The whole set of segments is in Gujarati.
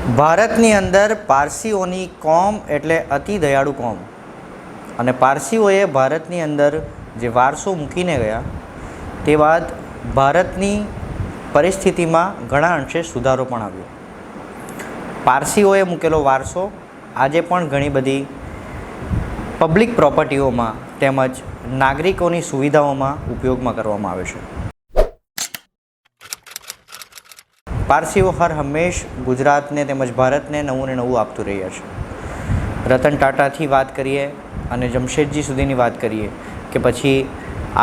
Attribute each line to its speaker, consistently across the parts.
Speaker 1: ભારતની અંદર પારસીઓની કોમ એટલે અતિ દયાળુ કોમ, અને પારસીઓએ ભારતની અંદર જે વારસો મૂકીને ગયા તે બાદ ભારતની પરિસ્થિતિમાં ઘણા અંશે સુધારો પણ આવ્યો. પારસીઓએ મૂકેલો વારસો આજે પણ ઘણી બધી પબ્લિક પ્રોપર્ટીઓમાં તેમજ નાગરિકોની સુવિધાઓમાં ઉપયોગમાં કરવામાં આવે છે. પારસીઓ હર હંમેશ ગુજરાતને તેમજ ભારતને નવું ને નવું આપતું રહ્યા છે. રતન ટાટાથી વાત કરીએ અને જમશેદજી સુધીની વાત કરીએ કે પછી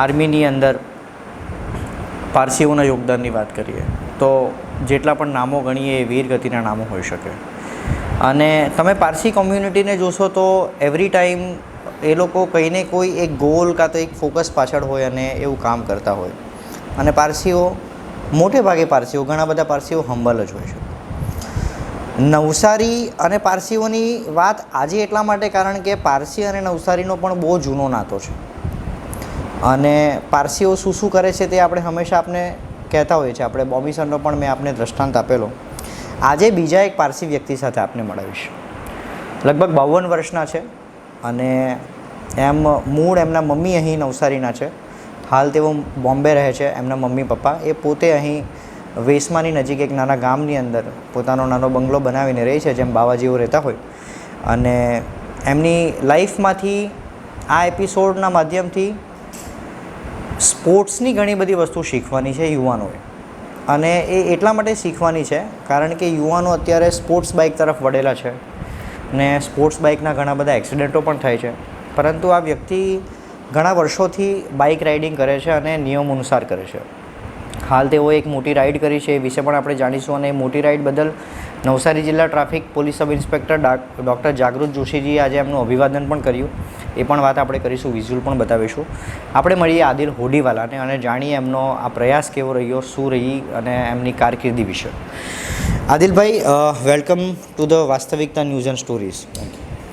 Speaker 1: આર્મીની અંદર પારસીઓના યોગદાનની વાત કરીએ તો જેટલા પણ નામો ગણીએ એ વીર ગતિના નામો હોઈ શકે. અને તમે પારસી કોમ્યુનિટીને જોશો તો એવરી ટાઈમ એ લોકો કંઈ ને કોઈ એક ગોલ કાં તો એક ફોકસ પાછળ હોય અને એવું કામ કરતા હોય. અને પારસીઓ મોટે ભાગે ઘણા બધા પારસીઓ હંબલ જ હોય છે. નવસારી અને પારસીઓની વાત આજે એટલા માટે કારણ કે પારસી અને નવસારીનો પણ બહુ જૂનો નાતો છે. અને પારસીઓ શું શું કરે છે તે આપણે હંમેશા આપને કહેતા હોઈએ છીએ. આપણે બોબી સરનો પણ મેં આપને દ્રષ્ટાંત આપેલો. આજે બીજા એક પારસી વ્યક્તિ સાથે આપને મળાવીશ. લગભગ 52 વર્ષના છે અને મૂળ એમના મમ્મી અહીં નવસારીના છે. હાલ તેઓ બોમ્બે રહે છે. એમના મમ્મી પપ્પા એ પોતે અહીં વેસમાની નજીક એક નાના ગામની અંદર પોતાનો નાનો બંગલો બનાવીને રહે છે, જેમ બાવાજીઓ રહેતા હોય. અને એમની લાઈફમાંથી આ એપિસોડના માધ્યમથી સ્પોર્ટ્સની ઘણી બધી વસ્તુ શીખવાની છે યુવાનોએ. અને એ એટલા માટે શીખવાની છે કારણ કે યુવાનો અત્યારે સ્પોર્ટ્સ બાઇક તરફ વળેલા છે ને સ્પોર્ટ્સ બાઇકના ઘણા બધા એક્સિડન્ટો પણ થાય છે. પરંતુ આ વ્યક્તિ ઘણા વર્ષોથી બાઇક રાઇડિંગ કરે છે અને નિયમ અનુસાર કરે છે. હાલ તેઓ એક મોટી રાઇડ કરી છે, એ વિશે પણ આપણે જાણીશું. અને એ મોટી રાઇડ બદલ નવસારી જિલ્લા traffic police sub inspector doctor જાગૃત જોશીજીએ આજે એમનું અભિવાદન પણ કર્યું. એ પણ વાત આપણે કરીશું, વિઝ્યુઅલ પણ બતાવીશું. આપણે મળીએ આદિલ હોડીવાલાને અને જાણીએ એમનો આ પ્રયાસ કેવો રહ્યો, શું રહી અને એમની કારકિર્દી વિશે. આદિલભાઈ, વેલકમ ટુ ધ વાસ્તવિકતા ન્યૂઝ એન્ડ સ્ટોરીઝ.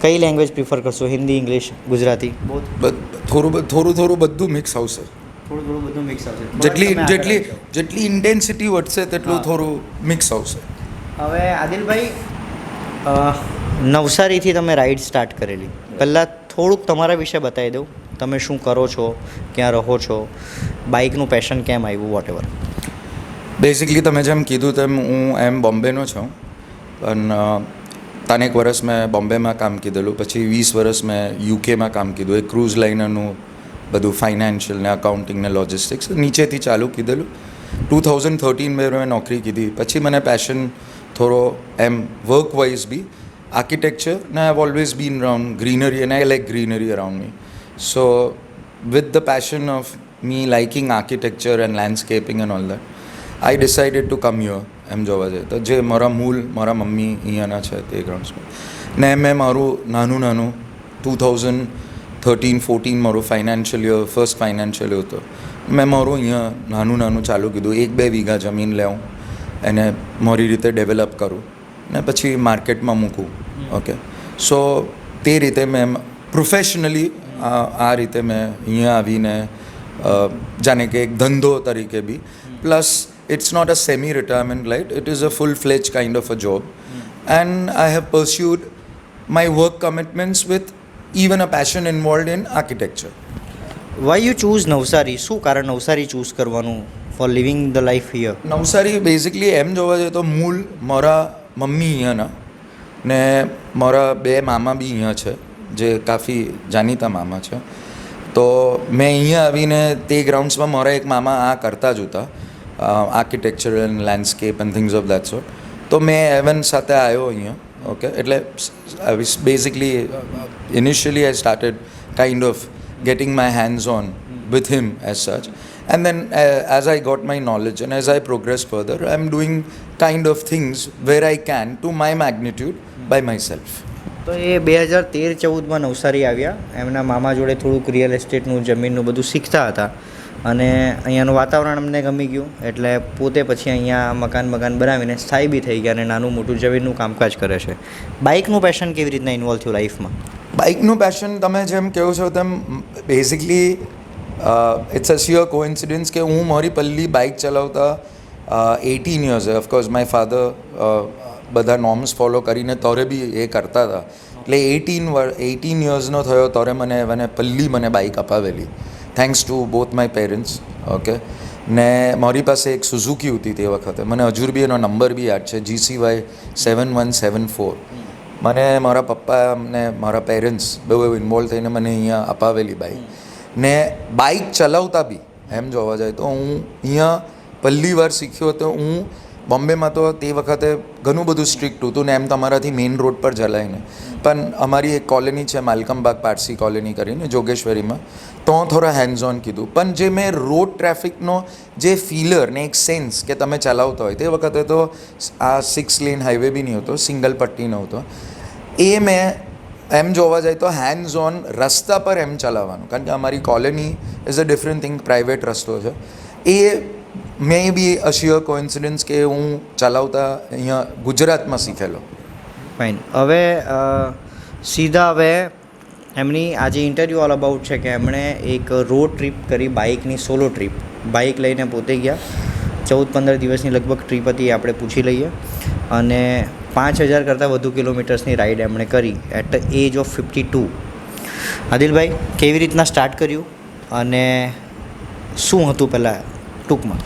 Speaker 1: કઈ લેંગ્વેજ પ્રિફર કરશો? હિન્દી, ઇંગ્લિશ, ગુજરાતી?
Speaker 2: થોડું બધું મિક્સ આવશે.
Speaker 1: થોડું બધું મિક્સ આવશે.
Speaker 2: જેટલી ઇન્ટેન્સિટી વધશે તેટલું થોડું મિક્સ આવશે.
Speaker 1: હવે આદિલભાઈ, નવસારીથી તમે રાઈડ સ્ટાર્ટ કરેલી. પહેલાં થોડુંક તમારા વિશે બતાવી દઉં. તમે શું કરો છો, ક્યાં રહો છો, બાઇકનું પેશન કેમ આવ્યું, વોટ એવર.
Speaker 2: બેઝિકલી તમે જેમ કીધું તેમ હું બોમ્બેનો છું. પણ 3 વર્ષ મેં બોમ્બેમાં કામ કીધેલું. પછી 20 વર્ષ મેં યુકેમાં કામ કીધું. એક ક્રૂઝ લાઇનરનું બધું ફાઇનાન્શિયલ ને અકાઉન્ટિંગ ને લોજિસ્ટિક્સ નીચેથી ચાલુ કીધેલું. 2013 મેં નોકરી કીધી. પછી મને પેશન થોડો વર્ક વાઇઝ બી આર્કિટેક્ચર ને I have always been around greenery and I like greenery around me. So with the passion of me liking architecture and landscaping and all that I decided to come here. જોવા જઈએ તો જે મારા મારા મમ્મી અહીંયાના છે તે ગ્રાઉન્ડ્સમાં. ને મેં મારું નાનું 2013-14 મારું ફર્સ્ટ ફાઇનાન્શિયલ યર હતો. મેં મારું અહીંયા નાનું ચાલુ કીધું. 1-2 વીઘા જમીન લેવું, એને મારી રીતે ડેવલપ કરું ને પછી માર્કેટમાં મૂકું. ઓકે, સો તે રીતે મેં પ્રોફેશનલી આ રીતે મેં અહીંયા આવીને જાણે કે એક ધંધો તરીકે બી, plus it's not a semi-retirement, right? It is a full-fledged kind of a job. And I have pursued my work commitments with even a passion involved in architecture.
Speaker 1: Why you choose Navsari? શું કારણ નવસારી ચૂઝ કરવાનું for living the life here?
Speaker 2: Navsari basically જોવા જઈએ તો મૂળ મારા મમ્મી અહીંયાના ને મારા 2 મામા બી અહીંયા છે, જે કાફી જાણીતા મામા છે. તો મેં અહીંયા આવીને તે ગ્રાઉન્ડ્સમાં મારા એક મામા આ કરતા જ હતા, architecture and landscape and things of that sort. તો મેં એવન સાથે આવ્યો અહીંયા. ઓકે, એટલે basically initially I started kind of getting my hands on with him as such, and then as I got my knowledge and as I progress further, I'm doing kind of things where I can to my magnitude by myself.
Speaker 1: તો એ 2013-14માં નવસારી આવ્યા. એમના મામા જોડે થોડુંક રિયલ એસ્ટેટનું, જમીનનું બધું શીખતા હતા અને અહીંયાનું વાતાવરણ અમને ગમી ગયું એટલે પોતે પછી અહીંયા મકાન બનાવીને સ્થાયી બી થઈ ગયા અને નાનું મોટું જમીનનું કામકાજ કરે છે. બાઇકનું પેશન કેવી રીતના ઇન્વોલ્વ થયું લાઈફમાં?
Speaker 2: બાઇકનું પેશન તમે જેમ કહો છો તેમ basically it's a sheer coincidence કે હું મારી પહેલી બાઇક ચલાવતા 18 years. ઓફકોર્સ માય ફાધર બધા નોર્મ્સ ફોલો કરીને તોરે બી એ કરતા હતા. એટલે 18 યર્સનો થયો તોરે મને મને બાઇક અપાવેલી, thanks to both my parents. Okay, ને મારી પાસે એક સુઝુકી હતી તે વખતે, મને હજુ બી એનો નંબર બી યાદ છે, GCY7174. મને મારા પપ્પા અને મારા પેરેન્ટ્સ બહુ ઇન્વોલ્વ થઈને મને અહીંયા અપાવેલી બાઇક. ને બાઇક ચલાવતા બી એમ જોવા જાય તો હું અહીંયા પહેલી વાર શીખ્યો હતો. હું બોમ્બેમાં તો તે વખતે ઘણું બધું સ્ટ્રિક્ટ હતું ને એમ તમારાથી મેઇન રોડ પર ચલાય ને, પણ અમારી એક કોલોની છે માલકમબાગ પારસી કોલોની કરીને જોગેશ્વરીમાં, તો થોડા હેન્ડ્સ ઓન કીધું. પણ જે મેં રોડ ટ્રાફિકનો જે ફીલર ને એક સેન્સ કે તમે ચલાવતા હોય, તે વખતે તો આ 6 લેન હાઈવે બી નહીં હતો, સિંગલ પટ્ટી નહોતો, એ મેં એમ જોવા જાય તો હેન્ડ્સ ઓન રસ્તા પર એમ ચલાવવાનું, કારણ કે અમારી colony is a different thing, private રસ્તો છે. એ મે બી અ શિયર કોઇન્સિડન્સ કે હું ચલાવતા અહીંયા ગુજરાતમાં શીખેલો.
Speaker 1: ફાઇન. હવે સીધા હવે એમની આજે ઇન્ટરવ્યૂ ઓલ અબાઉટ છે કે એમણે એક રોડ ટ્રીપ કરી, બાઇકની સોલો ટ્રીપ, બાઇક લઈને પોતે ગયા. 14-15 દિવસની લગભગ ટ્રીપ હતી, આપણે પૂછી લઈએ. અને 5000 કરતાં વધુ કિલોમીટર્સની રાઈડ એમણે કરી એટ ધ એજ ઓફ 52. આદિલભાઈ, કેવી રીતના સ્ટાર્ટ કર્યું અને શું હતું પહેલાં ટૂંકમાં?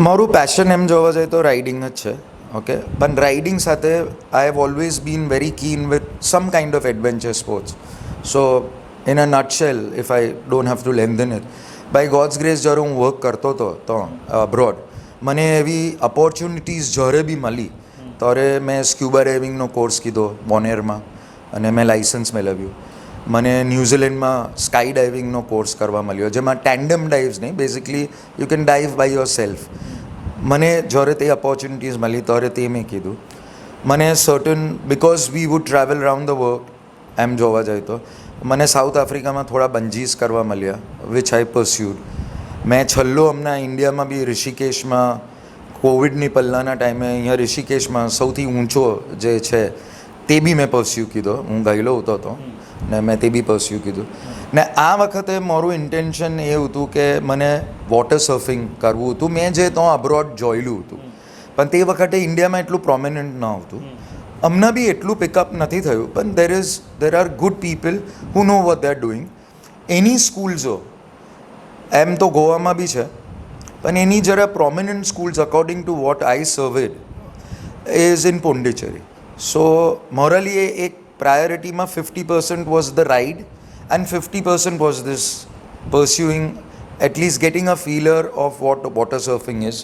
Speaker 2: મારું પેશન એમ જોવા જાય તો રાઇડિંગ જ છે. ઓકે, પણ રાઇડિંગ સાથે I have always been very keen with some kind of adventure sports. So in a nutshell, if I don't have to lengthen it, by God's grace જ્યારે હું વર્ક કરતો હતો તો અબ્રોડ, મને એવી ઓપોર્ચ્યુનિટીઝ જ્યારે બી મળી ત્યારે મેં સ્ક્યુબા ડાઇવિંગનો કોર્સ કીધો બોનેરમાં અને મેં લાઇસન્સ મેળવ્યું. મને ન્યૂઝીલેન્ડમાં સ્કાય ડાઇવિંગનો કોર્સ કરવા મળ્યો, જેમાં ટેન્ડમ ડાઇવ્સ નહીં, basically you can dive by yourself. મને જ્યારે તે ઓપોર્ચ્યુનિટીઝ મળી ત્યારે તે મેં કીધું. મને certain, because we would travel round the world, એમ જોવા જાય તો મને સાઉથ આફ્રિકામાં થોડા બંજીસ કરવા મળ્યા, વિચ આઈ પરસ્યુડ. મેં છેલ્લો હમણાં ઇન્ડિયામાં બી ઋષિકેશમાં કોવિડની પહેલાંના ટાઈમે અહીંયા ઋષિકેશમાં સૌથી ઊંચો જે છે તે બી મેં પરસ્યુ કીધો. હું ગયેલો હતો ને મેં તે બી પરસ્યુ કીધું. ને આ વખતે મારું ઇન્ટેન્શન એ હતું કે મને વોટર સર્ફિંગ કરવું હતું. મેં જે તો અબ્રોડ જોયેલું હતું, પણ તે વખતે ઇન્ડિયામાં એટલું પ્રોમિનન્ટ ન હતું. હમણાં બી એટલું પિકઅપ નથી થયું, પણ there are good people who know what they are doing. એની સ્કૂલ્સો એમ તો ગોવામાં બી છે, પણ એની જરા prominent schools according to what I surveyed is in Pondicherry. So morally એ એક પ્રાયોરિટીમાં 50% was the ride and 50% was this pursuing, at least getting a feeler of what water surfing is.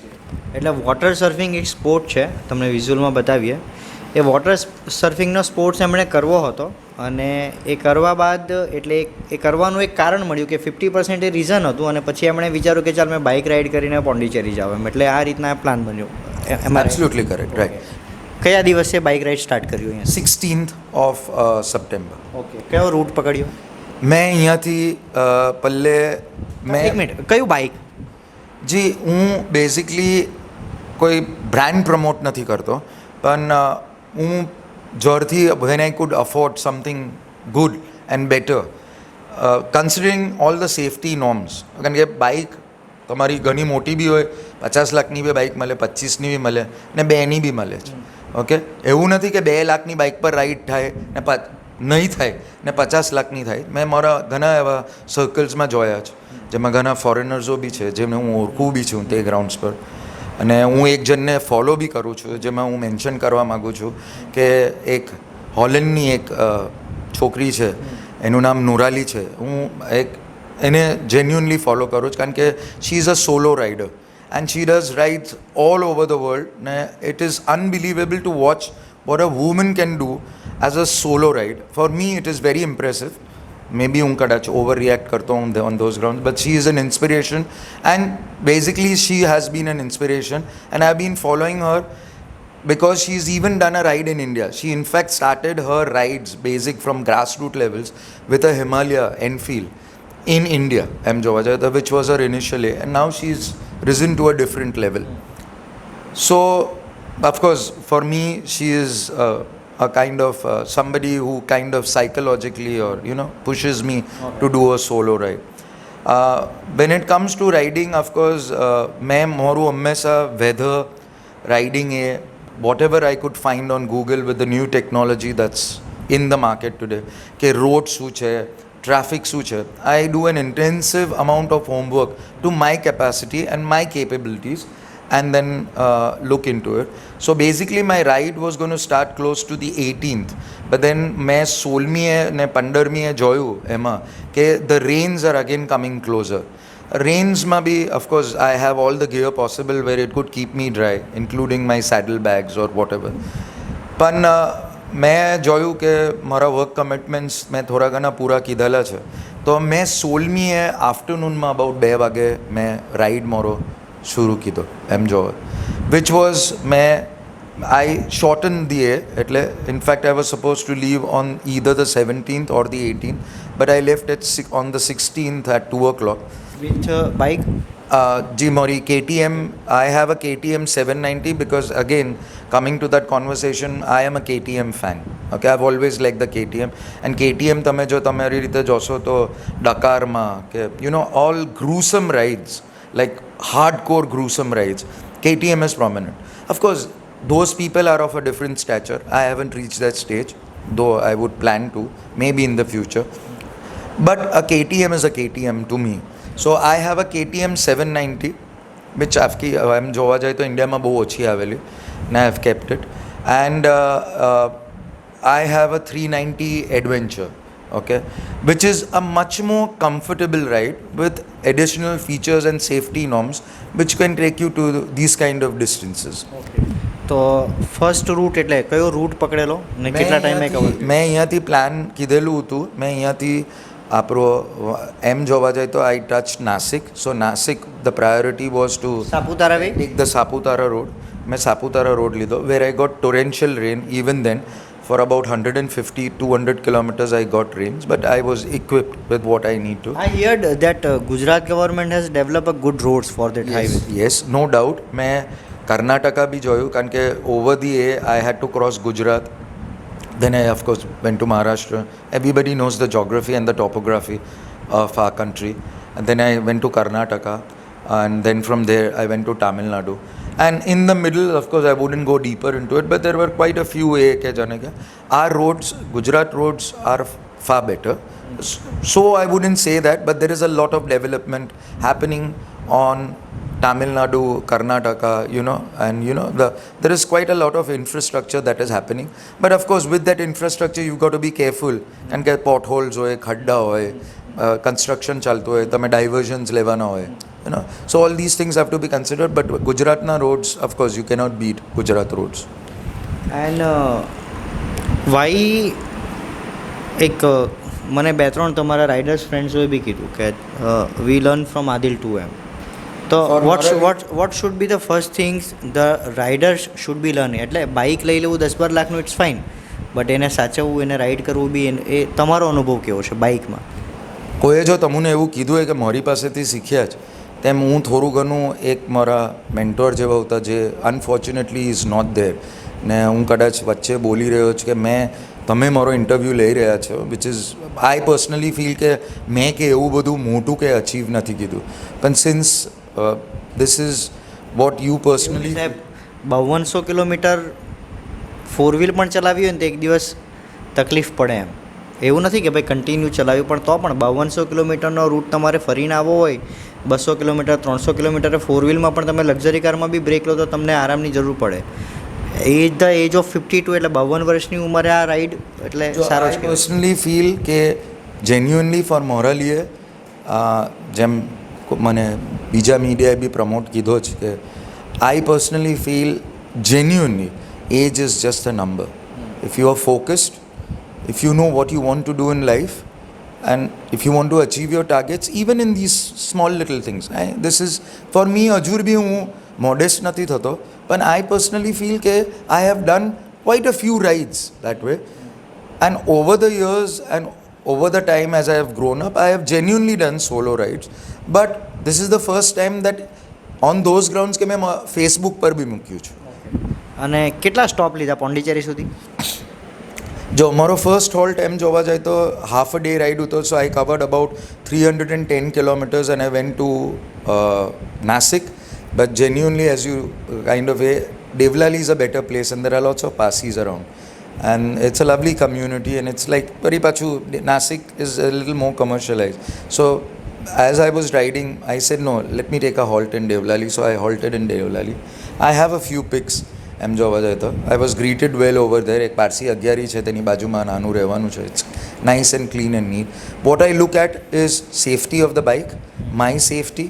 Speaker 1: એટલે વોટર સર્ફિંગ એક સ્પોર્ટ છે, તમને વિઝ્યુઅલમાં બતાવીએ. એ વોટર સર્ફિંગનો સ્પોર્ટ્સ એમણે કરવો હતો અને એ કરવા બાદ એટલે એ કરવાનું એક કારણ મળ્યું કે 50% એ રીઝન હતું અને પછી એમણે વિચાર્યું કે ચાલ મેં બાઇક રાઇડ કરીને પોંડિચેરી જાવ એમ. એટલે આ રીતના પ્લાન બન્યો.
Speaker 2: Absolutely correct, right.
Speaker 1: કયા દિવસે બાઇક રાઇડ સ્ટાર્ટ કર્યું અહીંયા?
Speaker 2: 16th of September.
Speaker 1: ઓકે. કયો રૂટ પકડ્યો?
Speaker 2: મેં અહીંયાથી પલ્લે
Speaker 1: એક મિનિટ, કયું બાઇક?
Speaker 2: જી, હું બેઝિકલી કોઈ બ્રાન્ડ પ્રમોટ નથી કરતો, પણ હું જ્યારથી when I could afford something good and better, considering all the safety norms, કારણ કે બાઇક તમારી ઘણી મોટી બી હોય, 50 લાખની બી બાઇક મળે, 25ની બી મળે ને 2ની બી મળે છે. ઓકે, એવું નથી કે 2 લાખની બાઇક પર રાઇડ થાય ને નહીં થાય ને 50 લાખની થાય. મેં મારા ઘણા એવા સર્કલ્સમાં જોયા છે, જેમાં ઘણા ફોરેનર્સો બી છે જેમને હું ઓળખું બી છું તે ગ્રાઉન્ડ્સ પર. અને હું એક જણને ફોલો બી કરું છું, જેમાં હું મેન્શન કરવા માગું છું કે એક હોલેન્ડની એક છોકરી છે, એનું નામ નુરાલી છે. હું એને જેન્યુઅનલી ફોલો કરું છું, કારણ કે she is a solo rider and she does rides all over the world. ને it is unbelievable to watch what a woman can do as a solo ride. For me it is very impressive. maybe હું કદાચ ઓવર રિએક્ટ કરતો હું on those grounds, but she is an inspiration and basically she has been an inspiration and I have been following her because she's even done a ride in India. She in fact started her rides basic from grassroots levels with a Himalaya Enfield in India, which was her initially, and now she's risen to a different level. So of course for me she is a kind of somebody who kind of psychologically or pushes me to do a solo ride. When it comes to riding, of course मैं મારું હંમેશા વેધર રાઇડિંગ એ whatever I could find on Google with the new technology that's in the market today. કે રોડ શું છે, ટ્રાફિક શું છે. I do an intensive amount of homework to my capacity and my capabilities and then look into it. So basically my ride was going to start close to the 18th. But then મેં 16મીએ ને 15મીએ જોયું એમાં કે the rains are again coming closer. Rains bhi, of course, I have all the gear possible where it could keep me dry, including my saddle bags or whatever. પણ મેં જોયું કે મારા વર્ક કમિટમેન્ટ્સ મેં થોડા ઘણા પૂરા કીધેલા છે, તો મેં 16મીએ આફ્ટરનૂનમાં અબાઉટ 2 વાગે મેં રાઈડ મારો શરૂ કીધો એમ જોવે, which was I shortened the A. In fact, I was supposed to leave on either the 17th or the 18th, but I left on the 16th at 2 o'clock.
Speaker 1: Which bike?
Speaker 2: Mori KTM. I have a KTM 790 because again, coming to that conversation, I am a KTM fan. Okay, I've always liked the KTM. And KTM તમે જો તમારી રીતે જોશો તો ડકારમાં કે all gruesome rides, like hardcore gruesome rides, KTM is prominent. Of course, those people are of a different stature. I haven't reached that stage, though I would plan to, maybe in the future. But a KTM is a KTM to me. So I have a KTM 790, which I'm જોવા જાય તો ઇન્ડિયામાં બહુ ઓછી આવેલી, and I have kept it. And I have a 390 Adventure, okay, which is a much more comfortable ride with additional features and safety norms, which can take you to these kind of distances.
Speaker 1: તો ફર્સ્ટ રૂટ એટલે કયો રૂટ પકડેલો ને કેટલા ટાઈમે કવર?
Speaker 2: મેં અહીંયાથી પ્લાન કીધેલું હતું. મેં અહીંયાથી આપણો એમ જોવા જાય તો I touched Nasik. So Nasik, the priority was to
Speaker 1: Saputara way
Speaker 2: take the Saputara road. મેં સાપુતારા રોડ લીધો, where I got torrential rain. Even then, for about 150-200 kilometers I got rains, but I was equipped with what I need to.
Speaker 1: I heard that Gujarat government has developed a good roads for that highway.
Speaker 2: Yes, no doubt. મેં કર્ણાટકા બી જોયું, કારણ કે over the A I had to cross Gujarat. Then I, of course, went to Maharashtra. Everybody knows the geography and the topography of our country. And then I went to Karnataka. And then from there, I went to Tamil Nadu. And in the middle, of course, I wouldn't go deeper into it, but there were quite a few Our roads, Gujarat roads, are far better. So I wouldn't say that, but there is a lot of development happening on Tamil Nadu, Karnataka, and there is quite a lot of infrastructure that is happening. But of course, with that infrastructure, you've got to be careful and get potholes hoye, khadda hoye, construction chalto hoye, tame diversions levana hoye, So all these things have to be considered. But Gujaratna roads, of course, you cannot beat Gujarat roads.
Speaker 1: And why એક મને 2-3 તમારા રાઇડર્સ ફ્રેન્ડ્સોએ બી કીધું કે we learn from Adil 2M. તો what should be the first things the riders should be learn? એટલે બાઇક લઈ લેવું 10-12 લાખનું ઇટ્સ ફાઇન, બટ એને સાચવવું, એને રાઇડ કરવું બી, એ તમારો અનુભવ કેવો છે બાઇકમાં?
Speaker 2: કોઈએ જો તમને એવું કીધું હોય કે મારી પાસેથી શીખ્યા જ, તેમ હું થોડું ઘણું એક મારા મેન્ટોર જેવા હતા જે અનફોર્ચ્યુનેટલી ઇઝ નોટ ધેર, ને હું કદાચ વચ્ચે બોલી રહ્યો છું કે તમે મારો ઇન્ટરવ્યૂ લઈ રહ્યા છો, which is I personally feel કે મેં કે એવું બધું મોટું કે અચીવ નથી કીધું. પણ since this is what you personally,
Speaker 1: સાહેબ 5200 કિલોમીટર 4 વ્હીલ પણ ચલાવી હોય ને તો એક દિવસ તકલીફ પડે એમ. એવું નથી કે ભાઈ કન્ટિન્યુ ચલાવ્યું, પણ તો પણ 5200 કિલોમીટરનો રૂટ તમારે ફરીને આવવો હોય, 200 કિલોમીટર 300 કિલોમીટર 4 વ્હીલમાં પણ તમે લક્ઝરી કારમાં બી બ્રેક લો તો તમને આરામની જરૂર પડે. ધ એજ ઓફ 52 એટલે 52 વર્ષની ઉંમરે આ રાઈડ એટલે સારો છે.
Speaker 2: પર્સનલી ફીલ કે જેન્યુઅનલી ફોર મોરલીએ, જેમ મને બીજા મીડિયાએ બી પ્રમોટ કીધો છે કે I personally feel genuinely age is just a number. If you are focused, if you know what you want to do in life, and if you want to achieve your targets, even in these small little things, this is for me, hajur bhi હું modest નથી થતો, પણ I personally feel કે I have done quite a few rides that way, and over the years and over the time as I have grown up, I have genuinely done solo rides, but this is the first time that on those grounds કે મેં Facebook પર બી મૂક્યું છે.
Speaker 1: અને કેટલા સ્ટોપ લીધા પોંડિચેરી સુધી?
Speaker 2: જો મારો ફર્સ્ટ હોલ્ટ એમ જોવા જાય તો હાફ અ ડે રાઈડ હતો, so I covered about 310 kilometres and I went to Nasik, but genuinely as you kind of Devlali is a better place and there are lots of Parsis around. And it's a lovely community and it's like very pachu Nasik is a little more commercialized. So as I was riding, I said no, let me take a halt in Devlali. So I halted in Devlali. I have a few pics. એમ જોવા જાય તો I was greeted well over there. એક પારસી અગિયારી છે તેની બાજુમાં નાનું રહેવાનું છે. It's nice and clean and neat. What I look at is safety of the bike, my safety,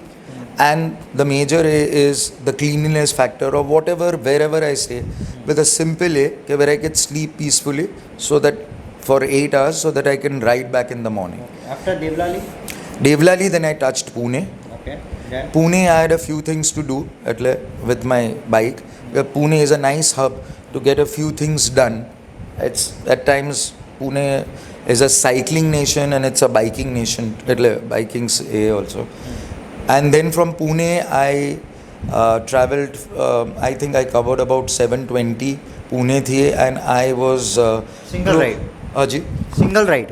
Speaker 2: and the major is the cleanliness factor of whatever, wherever I stay, with a simple where I can sleep peacefully so that for 8 hours so that I can ride back in the morning.
Speaker 1: After Devlali?
Speaker 2: Devlali, then I touched Pune.
Speaker 1: Okay. Then?
Speaker 2: Pune, I had a few things to do with my bike. Pune is a nice hub to get a few things done. It's at times Pune is a cycling nation and it's a biking nation. Biking's also. And then from Pune, I traveled. I think I covered about 720 Pune thi, and I was
Speaker 1: Single ride?
Speaker 2: Haji?
Speaker 1: Single ride?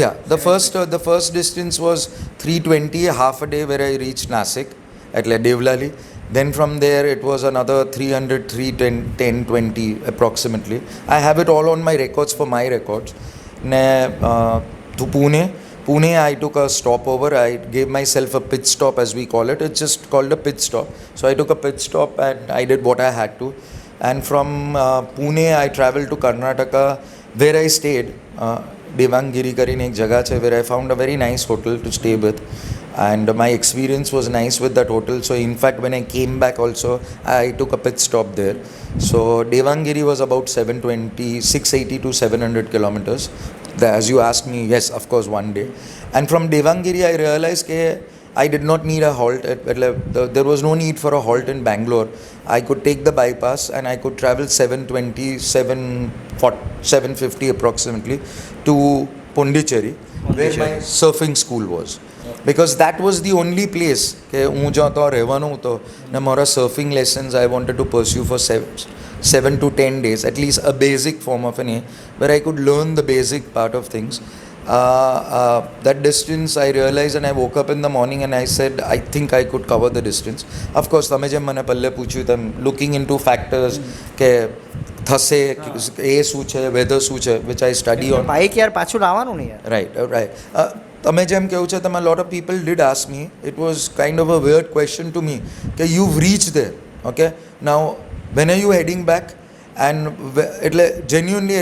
Speaker 2: Yeah. The first distance was 320, half a day where I reached Nasik at Devlali. Then from there it was another 300, 310, 20 approximately. I have it all on my records for my records. To Pune, I took a stopover. I gave myself a pit stop, as we call it. It's just called a pit stop. So I took a pit stop and I did what I had to. And from Pune, I traveled to Karnataka, where I stayed. Devangiri karine ek jagah hai where I found a very nice hotel to stay with. And my experience was nice with that hotel. So in fact, when I came back also, I took a pit stop there. So Devangiri was about 680 to 700 kilometers. As you asked me, yes, of course, one day. And from Devangiri, I realized that I did not need a halt. There was no need for a halt in Bangalore. I could take the bypass and I could travel 720, 750 approximately to Pondicherry, where my surfing school was. Because that was the only place કે હું જતો રહેવાનું હતો ને મારા surfing lessons I wanted to pursue for 7 to 10 days, at least a basic form of where I could learn the basic part of things. That distance I realized and I woke up in the morning and I said I think I could cover the distance. Of course, તમે જેમ મને પહેલે પૂછ્યું તેમ looking into factors કે થશે એ શું છે, weather શું છે, which I study on.
Speaker 1: Bike યાર પાછું લાવવાનું ને યાર.
Speaker 2: Right. તમે જેમ કહ્યું છે તમે lot of people did ask me, it was kind of a weird question to me કે you've reached there, okay, now when are you heading back and એટલે genuinely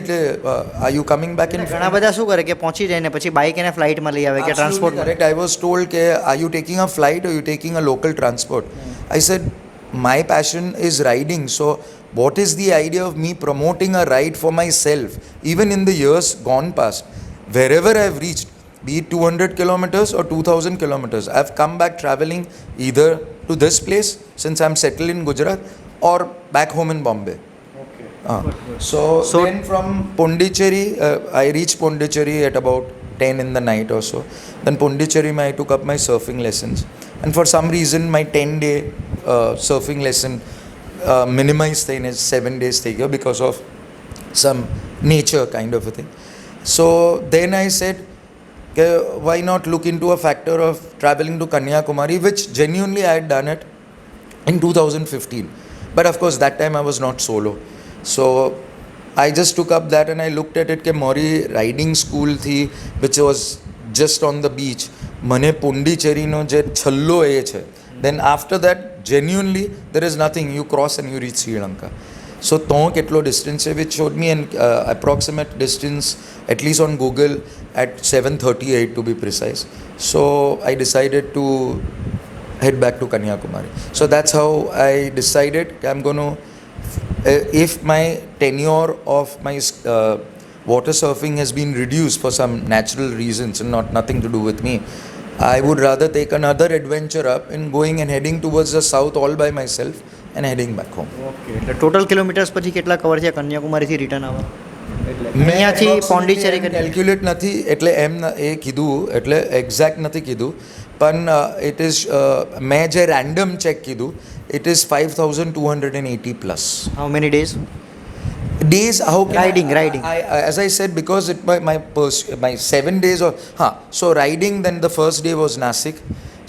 Speaker 2: are you coming back in
Speaker 1: ઘણા બધા શું કરે કે પહોંચી જાય ને પછી બાઇક એને ફ્લાઇટમાં લઈ આવે કે transport.
Speaker 2: Correct. I was told કે are you taking a flight or you taking a local transport? I said my passion is riding, so what is the idea of me promoting a ride for myself? Even in the years gone past, wherever I've reached, be it 200 kilometers or 2000 kilometers, I've come back traveling either to this place since I'm settled in Gujarat or back home in Bombay.
Speaker 1: Okay.
Speaker 2: So then from Pondicherry, I reached Pondicherry at about 10 in the night or so. Then Pondicherry, I took up my surfing lessons. And for some reason, my 10-day surfing lesson minimized in 7 days because of some nature kind of a thing. So then I said, why not look into a factor of traveling to Kanyakumari, which genuinely I had done it in 2015. But of course, that time I was not solo. So I just took up that and I looked at it ke Mori riding school thi, which was just on the beach. Mane Pondicherry no je challo e che. Then after that, genuinely, there is nothing. You cross and you reach Sri Lanka. So ton ketlo distance hai, which showed me an approximate distance, at least on Google, at 738 to be precise. So I decided to head back to Kanyakumari. So that's how I decided I'm going to, if my tenure of my water surfing has been reduced for some natural reasons and nothing to do with me, I would rather take another adventure up in going and heading towards the south all by myself and heading back home.
Speaker 1: Okay એટલે ટોટલ કિલોમીટર્સ પછી કેટલા કવર છે કન્યાકુમારીથી રિટર્ન આવવા? અહીંયાથી પોંડિચેરી
Speaker 2: કેલ્ક્યુલેટ નથી એટલે એમ એ કીધું એટલે એક્ઝેક્ટ નથી કીધું પણ ઇટ ઇઝ મેં જે રેન્ડમ ચેક કીધું it is 5,280 plus.
Speaker 1: How many days?
Speaker 2: Days, how can
Speaker 1: Riding.
Speaker 2: As I said, because my 7 days so riding, then the first day was Nasik,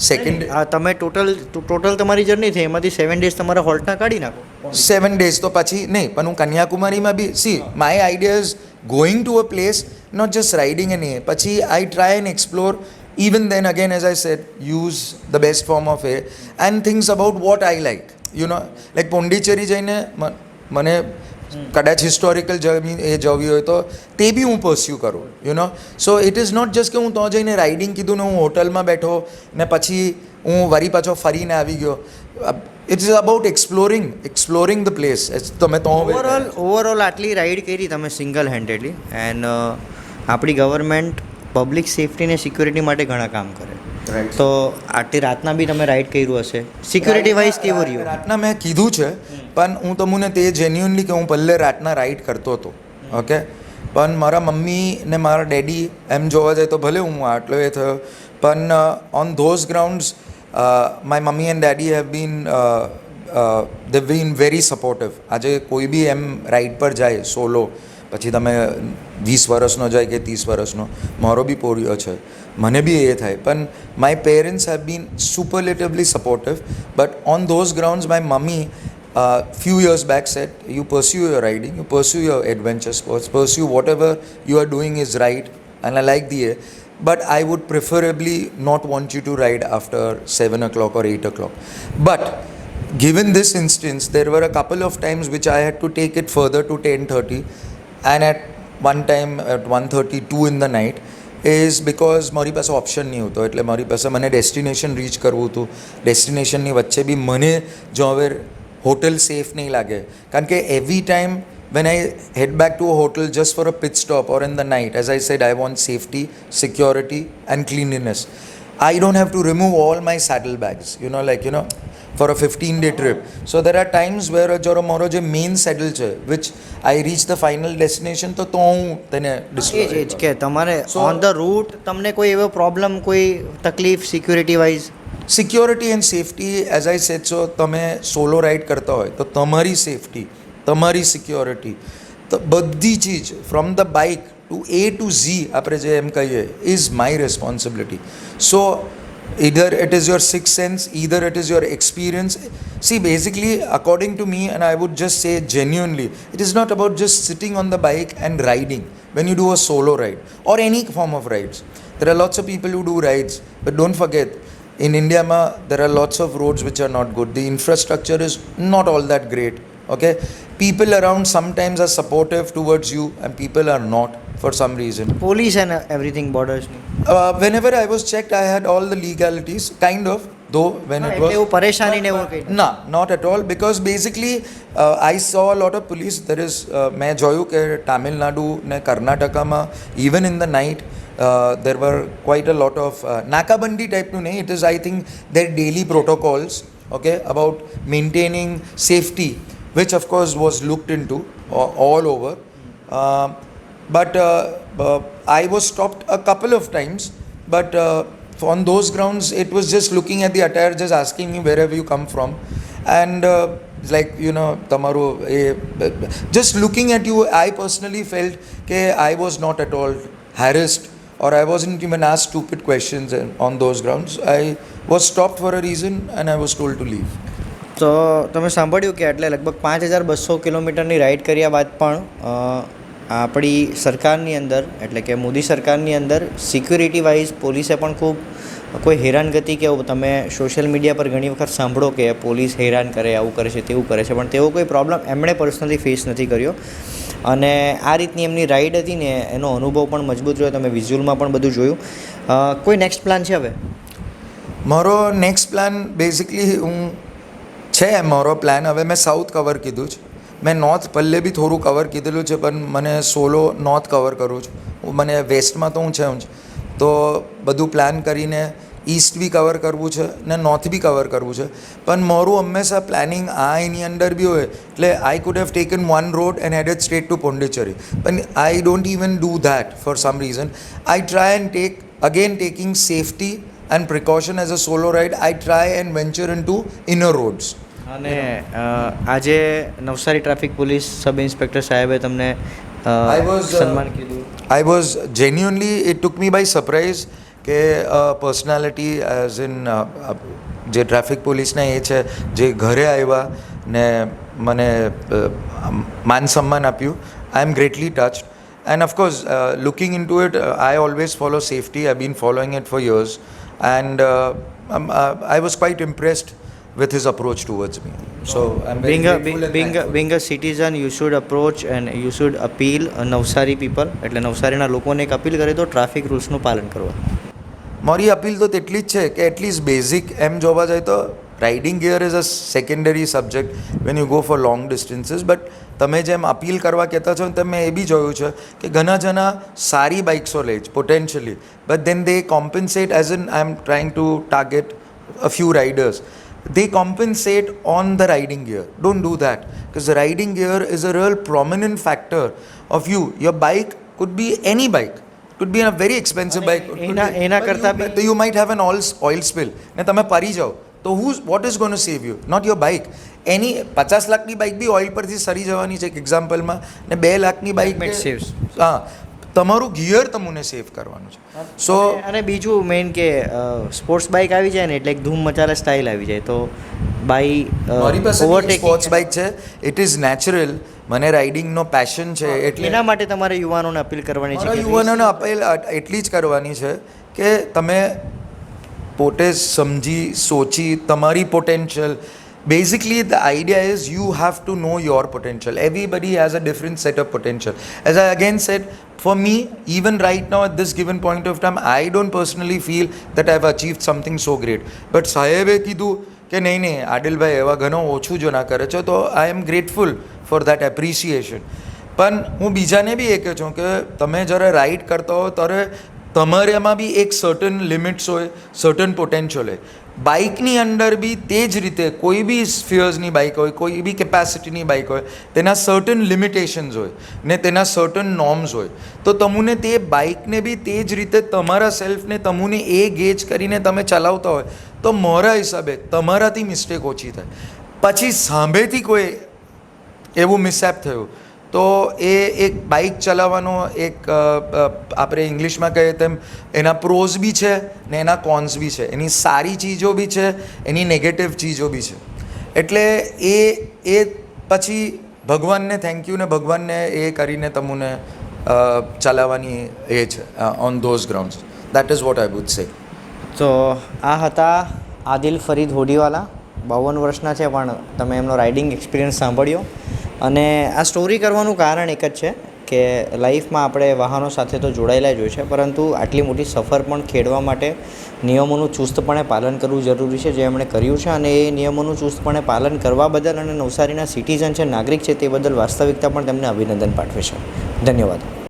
Speaker 2: second
Speaker 1: તમે ટોટલ તમારી જર્ની થઈ એમાંથી 7 ડેઝ તમારા હોલ્ટના કાઢી નાખો.
Speaker 2: 7 ડેઝ તો પછી નહીં, પણ હું કન્યાકુમારીમાં બી my idea is going to a place, not just riding and પછી I try and explore. Even then again, as I said, use the best form of air and things about what I like. Like Pondicherry જઈને મને કદાચ હિસ્ટોરિકલ જવી હોય તો તે બી હું પરસ્યુ કરું. So it is not just કે હું તો જઈને રાઇડિંગ કીધું ને હું હોટલમાં બેઠો ને પછી હું વરી પાછો ફરીને આવી ગયો. It is about exploring the place. તમે તો
Speaker 1: ઓવરઓલ આટલી રાઇડ કરી તમે સિંગલ હેન્ડેડલી, એન્ડ આપણી ગવર્મેન્ટ પબ્લિક સેફટી ને સિક્યુરિટી માટે ઘણા કામ કરે. તો આટલી રાતના બી તમે રાઇડ કર્યું હશે, સિક્યુરિટી વાઇઝ કેવું રહ્યું?
Speaker 2: રાતના મેં કીધું છે, પણ હું તમને તે જેન્યુઅનલી કે હું પહેલે રાતના રાઇડ કરતો હતો. ઓકે, પણ મારા મમ્મી ને મારા ડેડી એમ જોવા જાય તો ભલે હું આટલો એ થયો, પણ on those grounds my mummy and daddy have been very supportive. આજે કોઈ બી એમ રાઇડ પર જાય સોલો, પછી તમે 20 વર્ષનો જાય કે 30 વર્ષનો, મારો બી પોરિયો છે, મને બી એ થાય, પણ my parents have been superlatively supportive. But on those grounds my mummy few years back said, you pursue your riding, you pursue your adventure sports, pursue whatever you are doing is right, and I like the air, but I would preferably not want you to ride after 7 o'clock or 8 o'clock. But given this instance, there were a couple of times which I had to take it further to 10:30, and at one time at 1:32 in the night, is because મારી પાસે ઓપ્શન નહીં હતો. એટલે મારી પાસે મને ડેસ્ટિનેશન રીચ કરવું હતું. ડેસ્ટિનેશનની વચ્ચે બી મને જો હવે હોટલ સેફ નહીં લાગે, કારણ કે every time when I head back to a hotel just for a pit stop or in the night, as I said, I want safety, security and cleanliness. I don't have to remove all my saddlebags, for a 15-day trip. So there are times where જો મારો જે મેઇન સેડલ છે which I reach the final destination તો હું તેને
Speaker 1: એ જ કે તમારે ઓન ધ રૂટ તમને કોઈ એવો પ્રોબ્લેમ, કોઈ તકલીફ security wise?
Speaker 2: Security and safety, as I said, so તમે સોલો રાઇડ કરતા હોય તો તમારી સેફટી, તમારી સિક્યોરિટી, તો બધી ચીજ from the bike to A to Z આપણે જે એમ કહીએ is my responsibility. So either it is your sixth sense, either it is your experience. See, basically, according to me, and I would just say genuinely, it is not about just sitting on the bike and riding when you do a solo ride or any form of rides. There are lots of people who do rides, but don't forget, in India, there are lots of roads which are not good. The infrastructure is not all that great. Okay, people around sometimes are supportive towards you, and people are not for some reason.
Speaker 1: Police and everything borders.
Speaker 2: Whenever I was checked, I had all the legalities, kind of. Though when it was
Speaker 1: pareshani ne wo kai?
Speaker 2: No, not at all, because basically I saw a lot of police. There is main joyu ke Tamil Nadu ne Karnataka ma even in the night there were quite a lot of nakabandi type nu nahi, it is I think their daily protocols, okay, about maintaining safety, which of course was looked into all over. But I was stopped a couple of times, but on those grounds it was just looking at the attire, just asking me wherever you come from, and like tamaru just looking at you, I personally felt that I was not at all harassed, or I wasn't even asked stupid questions on those grounds. I was stopped for a reason and I was told to leave.
Speaker 1: તો તમે સાંભળ્યું કે એટલે લગભગ 5200 કિલોમીટરની રાઇડ કર્યા બાદ પણ આપણી સરકારની અંદર, એટલે કે મોદી સરકારની અંદર સિક્યુરિટી વાઇઝ પોલીસે પણ ખૂબ કોઈ હેરાનગતિ કે તમે સોશિયલ મીડિયા પર ઘણી વખત સાંભળો કે પોલીસ હેરાન કરે, આવું કરે છે, તેવું કરે છે, પણ તેવો કોઈ પ્રોબ્લેમ એમણે પર્સનલી ફેસ નથી કર્યો. અને આ રીતની એમની રાઇડ હતી ને એનો અનુભવ પણ મજબૂત રહ્યો. તમે વિઝ્યુઅલમાં પણ બધું જોયું. કોઈ નેક્સ્ટ પ્લાન છે હવે?
Speaker 2: મારો નેક્સ્ટ પ્લાન બેઝિકલી મારો પ્લાન હવે મેં સાઉથ કવર કીધું છે. મેં નોર્થ પહેલે બી થોડું કવર કીધેલું છે, પણ મને સોલો નોર્થ કવર કરું છું. મને વેસ્ટમાં તો હું છે તો બધું પ્લાન કરીને ઈસ્ટ બી કવર કરવું છે ને નોર્થ બી કવર કરવું છે. પણ મારું હંમેશા પ્લાનિંગ એની અંદર બી હોય, એટલે I could have taken one road and headed straight to Pondicherry, પણ I don't even do that for some reason. I try and taking safety and precaution as a solo ride, I try and venture into inner roads.
Speaker 1: અને આજે Navsari traffic police sub inspector સાહેબે તમને સન્માન કીધું.
Speaker 2: I was genuinely, it took me by surprise કે પર્સનાલિટી એઝ ઇન જે ટ્રાફિક પોલીસના એ છે જે ઘરે આવ્યા ને મને માન સન્માન આપ્યું. આઈ એમ greatly ટચ્ડ. And of course, looking into it, I always follow safety. I've been following it for years, and I was quite impressed with his approach towards me. So I'm very grateful and thankful.
Speaker 1: being a citizen, you should approach and you should appeal Navsari people, એટલે નવસારીના લોકોને એક અપીલ કરે તો ટ્રાફિક રૂલ્સનું પાલન કરવા.
Speaker 2: મારી અપીલ તો તેટલી જ છે કે એટલીસ્ટ બેઝિક એમ જોવા જાય તો riding gear is a secondary subject when you go for long distances. But તમે જેમ અપીલ કરવા કહેતા છો તમે એ બી જોયું છે કે ઘણા જણા સારી બાઇક્સો લે છે potentially, but then they compensate as in I am trying to target a few riders. They compensate on the riding gear. Don't do that, because the riding gear is a real prominent factor of you. Your bike could be any bike. Could be a very expensive bike.
Speaker 1: એના કરતાં બી
Speaker 2: You might have an oil spill. ને તમે પડી જાઓ તો what is going to save you? Not your bike. એની 50 લાખની બાઇક બી ઓઇલ પરથી સરી જવાની છે એક એક્ઝામ્પલમાં, ને 2 લાખની બાઇક હા તમારું ગિયર તમને સેવ કરવાનું છે. સો
Speaker 1: અને બીજું મેઇન કે સ્પોર્ટ્સ બાઇક આવી જાય ને એટલે એક ધૂમ મચાલે સ્ટાઇલ આવી જાય તો
Speaker 2: મારી પાસે સ્પોર્ટ્સ બાઇક છે. It is natural. મને રાઇડિંગનો પેશન છે એટલે
Speaker 1: એના માટે તમારે યુવાનોને અપીલ કરવાની છે.
Speaker 2: યુવાનોને અપીલ એટલી જ કરવાની છે કે તમે પોતે સમજી સોચી તમારી potential. Basically, the idea is you have to know your potential. Everybody has a different set of potential. As I again said, for me, even right now at this given point of time, I don't personally feel that I've achieved something so great. But સાહેબે કીધું કે નહીં આદિલભાઈ એવા ઘણો ઓછું જો ના કરે છે તો I am grateful for that appreciation. પણ હું બીજાને બી એ કહું છું કે તમે જ્યારે રાઇડ કરતા હો ત્યારે તમારે એમાં બી એક સર્ટન લિમિટ્સ હોય, સર્ટન પોટેન્શિયલ હોય. બાઇકની અંદર બી તે જ રીતે કોઈ બી સ્ફિયર્સની બાઇક હોય, કોઈ બી કેપેસિટીની બાઇક હોય, તેના સર્ટન લિમિટેશન્સ હોય ને તેના સર્ટન નોર્મ્સ હોય. તો તમને તે બાઇકને બી તે જ રીતે તમારા સેલ્ફને તમને એ ગેજ કરીને તમે ચલાવતા હોય તો મારા હિસાબે તમારાથી મિસ્ટેક ઓછી થાય. પછી સાંભેથી કોઈ એવું મિસહેપ થયું તો એ એક બાઇક ચલાવવાનો એક આપણે ઇંગ્લિશમાં કહીએ તેમ એના પ્રોઝ બી છે ને એના કોન્સ બી છે. એની સારી ચીજો બી છે, એની નેગેટિવ ચીજો બી છે. એટલે એ પછી ભગવાનને થેન્ક યુ ને ભગવાનને એ કરીને તમને ચલાવવાની એ છે on those grounds. That is what I would say.
Speaker 1: તો આ હતા આદિલ ફરીદ હોડીવાલા. 52 વર્ષના છે પણ તમે એમનો રાઇડિંગ એક્સપિરિયન્સ સાંભળ્યો. અને આ સ્ટોરી કરવાનું કારણ એક જ છે કે લાઈફમાં આપણે વાહનો સાથે તો જોડાયેલા જ હોય છે, પરંતુ આટલી મોટી સફર પણ ખેડવા માટે નિયમોનું ચુસ્તપણે પાલન કરવું જરૂરી છે, જે એમણે કર્યું છે. અને એ નિયમોનું ચુસ્તપણે પાલન કરવા બદલ અને નવસારીના સિટીઝન છે, નાગરિક છે, તે બદલ વાસ્તવિકતા પણ તેમને અભિનંદન પાઠવે છે. ધન્યવાદ.